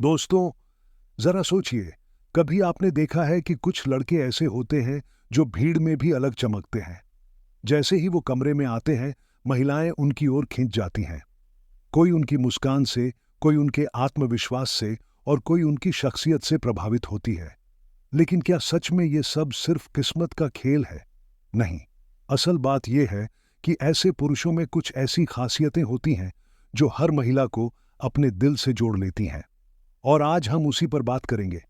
दोस्तों, जरा सोचिए, कभी आपने देखा है कि कुछ लड़के ऐसे होते हैं जो भीड़ में भी अलग चमकते हैं। जैसे ही वो कमरे में आते हैं, महिलाएं उनकी ओर खिंच जाती हैं। कोई उनकी मुस्कान से, कोई उनके आत्मविश्वास से और कोई उनकी शख्सियत से प्रभावित होती है। लेकिन क्या सच में ये सब सिर्फ किस्मत का खेल है? नहीं। असल बात यह है कि ऐसे पुरुषों में कुछ ऐसी खासियतें होती हैं जो हर महिला को अपने दिल से जोड़ लेती हैं। और आज हम उसी पर बात करेंगे।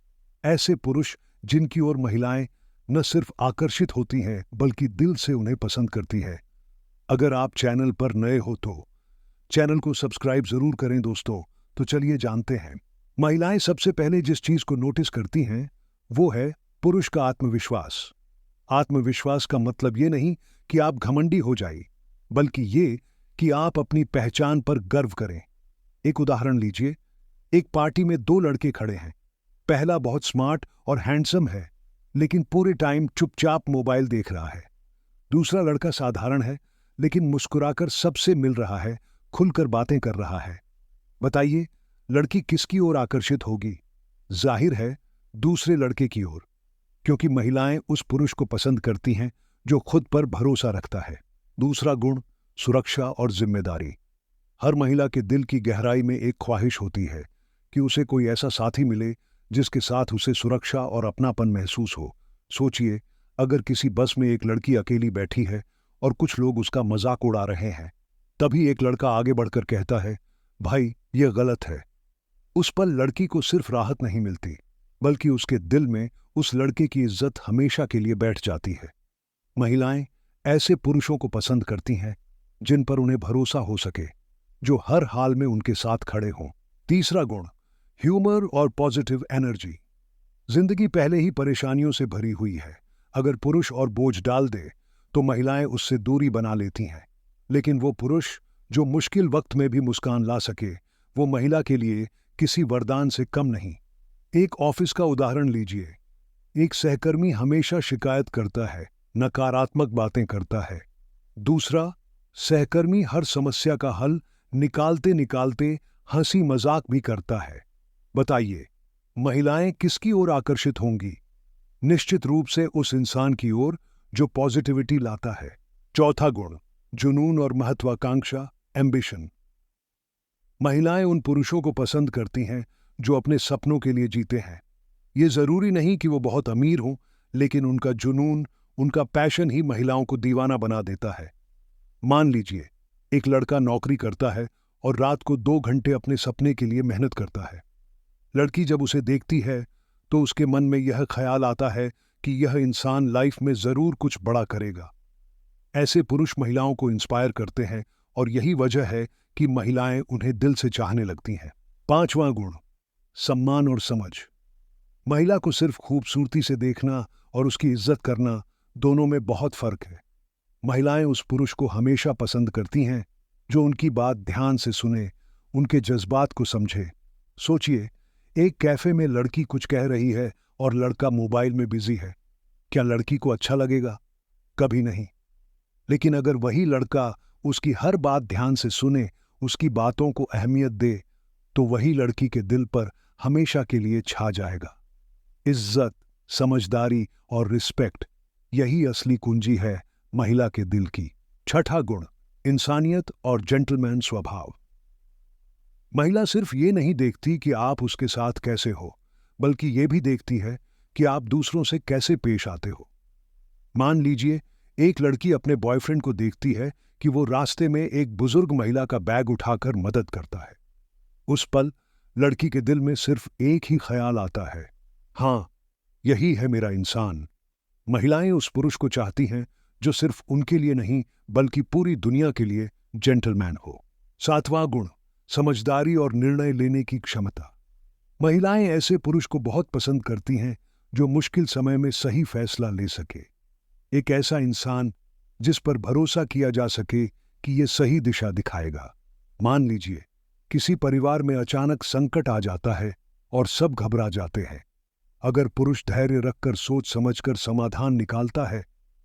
ऐसे पुरुष जिनकी ओर महिलाएं न सिर्फ आकर्षित होती हैं बल्कि दिल से उन्हें पसंद करती है। अगर आप चैनल पर नए हो तो चैनल को सब्सक्राइब जरूर करें दोस्तों। तो चलिए जानते हैं। महिलाएं सबसे पहले जिस चीज को नोटिस करती हैं वो है पुरुष का आत्मविश्वास। आत्मविश्वास का मतलब ये नहीं कि आप घमंडी हो जाइए, बल्कि ये कि आप अपनी पहचान पर गर्व करें। एक उदाहरण लीजिए। एक पार्टी में दो लड़के खड़े हैं। पहला बहुत स्मार्ट और हैंडसम है, लेकिन पूरे टाइम चुपचाप मोबाइल देख रहा है। दूसरा लड़का साधारण है, लेकिन मुस्कुराकर सबसे मिल रहा है, खुलकर बातें कर रहा है। बताइए, लड़की किसकी ओर आकर्षित होगी? जाहिर है, दूसरे लड़के की ओर, क्योंकि महिलाएं उस पुरुष को पसंद करती हैं जो खुद पर भरोसा रखता है। दूसरा गुण, सुरक्षा और जिम्मेदारी। हर महिला के दिल की गहराई में एक ख्वाहिश होती है कि उसे कोई ऐसा साथी मिले जिसके साथ उसे सुरक्षा और अपनापन महसूस हो। सोचिए, अगर किसी बस में एक लड़की अकेली बैठी है और कुछ लोग उसका मजाक उड़ा रहे हैं, तभी एक लड़का आगे बढ़कर कहता है, भाई ये गलत है। उस पल लड़की को सिर्फ राहत नहीं मिलती, बल्कि उसके दिल में उस लड़के की इज्जत हमेशा के लिए बैठ जाती है। महिलाएं ऐसे पुरुषों को पसंद करती हैं जिन पर उन्हें भरोसा हो सके, जो हर हाल में उनके साथ खड़े हों। तीसरा गुण, ह्यूमर और पॉजिटिव एनर्जी। जिंदगी पहले ही परेशानियों से भरी हुई है। अगर पुरुष और बोझ डाल दे तो महिलाएं उससे दूरी बना लेती हैं। लेकिन वो पुरुष जो मुश्किल वक्त में भी मुस्कान ला सके, वो महिला के लिए किसी वरदान से कम नहीं। एक ऑफिस का उदाहरण लीजिए। एक सहकर्मी हमेशा शिकायत करता है, नकारात्मक बातें करता है। दूसरा सहकर्मी हर समस्या का हल निकालते निकालते हंसी मजाक भी करता है। बताइए, महिलाएं किसकी ओर आकर्षित होंगी? निश्चित रूप से उस इंसान की ओर जो पॉजिटिविटी लाता है। चौथा गुण, जुनून और महत्वाकांक्षा, एम्बिशन। महिलाएं उन पुरुषों को पसंद करती हैं जो अपने सपनों के लिए जीते हैं। ये जरूरी नहीं कि वो बहुत अमीर हों, लेकिन उनका जुनून, उनका पैशन ही महिलाओं को दीवाना बना देता है। मान लीजिए, एक लड़का नौकरी करता है और रात को 2 घंटे अपने सपने के लिए मेहनत करता है। लड़की जब उसे देखती है तो उसके मन में यह ख्याल आता है कि यह इंसान लाइफ में जरूर कुछ बड़ा करेगा। ऐसे पुरुष महिलाओं को इंस्पायर करते हैं और यही वजह है कि महिलाएं उन्हें दिल से चाहने लगती हैं। पांचवां गुण, सम्मान और समझ। महिला को सिर्फ खूबसूरती से देखना और उसकी इज्जत करना, दोनों में बहुत फर्क है। महिलाएं उस पुरुष को हमेशा पसंद करती हैं जो उनकी बात ध्यान से सुने, उनके जज्बात को समझे। सोचिए, एक कैफे में लड़की कुछ कह रही है और लड़का मोबाइल में बिजी है। क्या लड़की को अच्छा लगेगा? कभी नहीं। लेकिन अगर वही लड़का उसकी हर बात ध्यान से सुने, उसकी बातों को अहमियत दे, तो वही लड़की के दिल पर हमेशा के लिए छा जाएगा। इज्जत, समझदारी और रिस्पेक्ट, यही असली कुंजी है महिला के दिल की। छठा गुण, इंसानियत और जेंटलमैन स्वभाव। महिला सिर्फ ये नहीं देखती कि आप उसके साथ कैसे हो, बल्कि ये भी देखती है कि आप दूसरों से कैसे पेश आते हो। मान लीजिए, एक लड़की अपने बॉयफ्रेंड को देखती है कि वो रास्ते में एक बुजुर्ग महिला का बैग उठाकर मदद करता है। उस पल लड़की के दिल में सिर्फ एक ही ख्याल आता है, हाँ, यही है मेरा इंसान। महिलाएं उस पुरुष को चाहती हैं जो सिर्फ उनके लिए नहीं बल्कि पूरी दुनिया के लिए जेंटलमैन हो। सातवां गुण, समझदारी और निर्णय लेने की क्षमता। महिलाएं ऐसे पुरुष को बहुत पसंद करती हैं जो मुश्किल समय में सही फैसला ले सके। एक ऐसा इंसान जिस पर भरोसा किया जा सके कि ये सही दिशा दिखाएगा। मान लीजिए, किसी परिवार में अचानक संकट आ जाता है और सब घबरा जाते हैं। अगर पुरुष धैर्य रखकर सोच समझकर समाधान निकालता है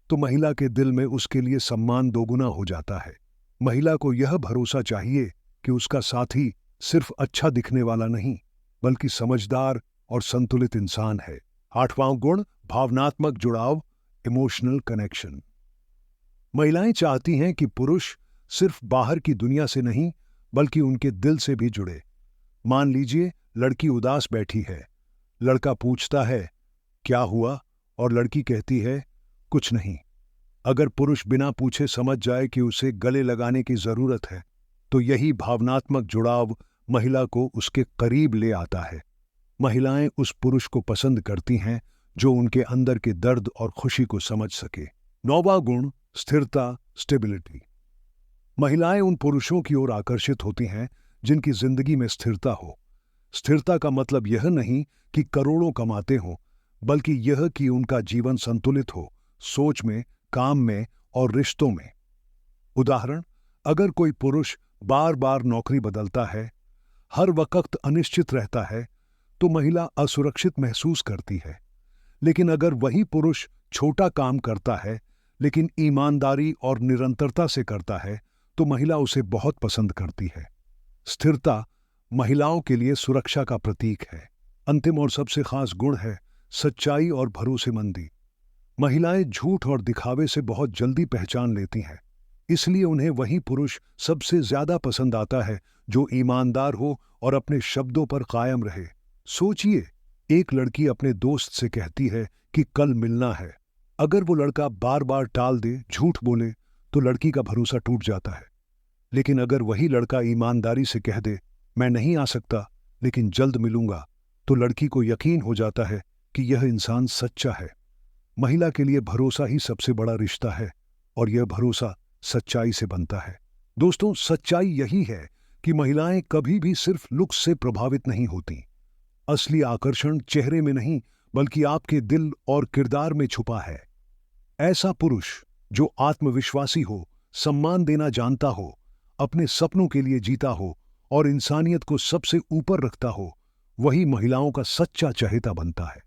तो महिला के दिल में उसके लिए सम्मान दोगुना हो जाता है। महिला को यह भरोसा चाहिए कि उसका साथी सिर्फ अच्छा दिखने वाला नहीं, बल्कि समझदार और संतुलित इंसान है। 8वां गुण, भावनात्मक जुड़ाव, इमोशनल कनेक्शन। महिलाएं चाहती हैं कि पुरुष सिर्फ बाहर की दुनिया से नहीं बल्कि उनके दिल से भी जुड़े। मान लीजिए लड़की उदास बैठी है, लड़का पूछता है क्या हुआ और लड़की कहती है कुछ नहीं। अगर पुरुष बिना पूछे समझ जाए कि उसे गले लगाने की जरूरत है तो यही भावनात्मक जुड़ाव महिला को उसके करीब ले आता है। महिलाएं उस पुरुष को पसंद करती हैं जो उनके अंदर के दर्द और खुशी को समझ सके। 9वां गुण, स्थिरता, स्टेबिलिटी। महिलाएं उन पुरुषों की ओर आकर्षित होती हैं जिनकी जिंदगी में स्थिरता हो। स्थिरता का मतलब यह नहीं कि करोड़ों कमाते हों, बल्कि यह कि उनका जीवन संतुलित हो, सोच में, काम में और रिश्तों में। उदाहरण, अगर कोई पुरुष बार बार नौकरी बदलता है, हर वक्त अनिश्चित रहता है, तो महिला असुरक्षित महसूस करती है। लेकिन अगर वही पुरुष छोटा काम करता है लेकिन ईमानदारी और निरंतरता से करता है तो महिला उसे बहुत पसंद करती है। स्थिरता महिलाओं के लिए सुरक्षा का प्रतीक है। अंतिम और सबसे खास गुण है सच्चाई और भरोसेमंदी। महिलाएं झूठ और दिखावे से बहुत जल्दी पहचान लेती हैं, इसलिए उन्हें वही पुरुष सबसे ज्यादा पसंद आता है जो ईमानदार हो और अपने शब्दों पर कायम रहे। सोचिए, एक लड़की अपने दोस्त से कहती है कि कल मिलना है। अगर वो लड़का बार बार टाल दे, झूठ बोले, तो लड़की का भरोसा टूट जाता है। लेकिन अगर वही लड़का ईमानदारी से कह दे मैं नहीं आ सकता लेकिन जल्द मिलूंगा, तो लड़की को यकीन हो जाता है कि यह इंसान सच्चा है। महिला के लिए भरोसा ही सबसे बड़ा रिश्ता है और यह भरोसा सच्चाई से बनता है। दोस्तों, सच्चाई यही है कि महिलाएं कभी भी सिर्फ लुक्स से प्रभावित नहीं होती। असली आकर्षण चेहरे में नहीं बल्कि आपके दिल और किरदार में छुपा है। ऐसा पुरुष जो आत्मविश्वासी हो, सम्मान देना जानता हो, अपने सपनों के लिए जीता हो और इंसानियत को सबसे ऊपर रखता हो, वही महिलाओं का सच्चा चहेता बनता है।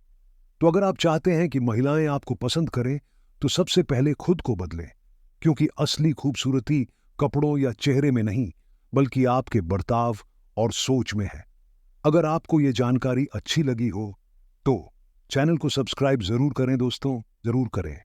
तो अगर आप चाहते हैं कि महिलाएं आपको पसंद करें तो सबसे पहले खुद को बदलें, क्योंकि असली खूबसूरती कपड़ों या चेहरे में नहीं बल्कि आपके बर्ताव और सोच में है। अगर आपको ये जानकारी अच्छी लगी हो तो चैनल को सब्सक्राइब जरूर करें दोस्तों, जरूर करें।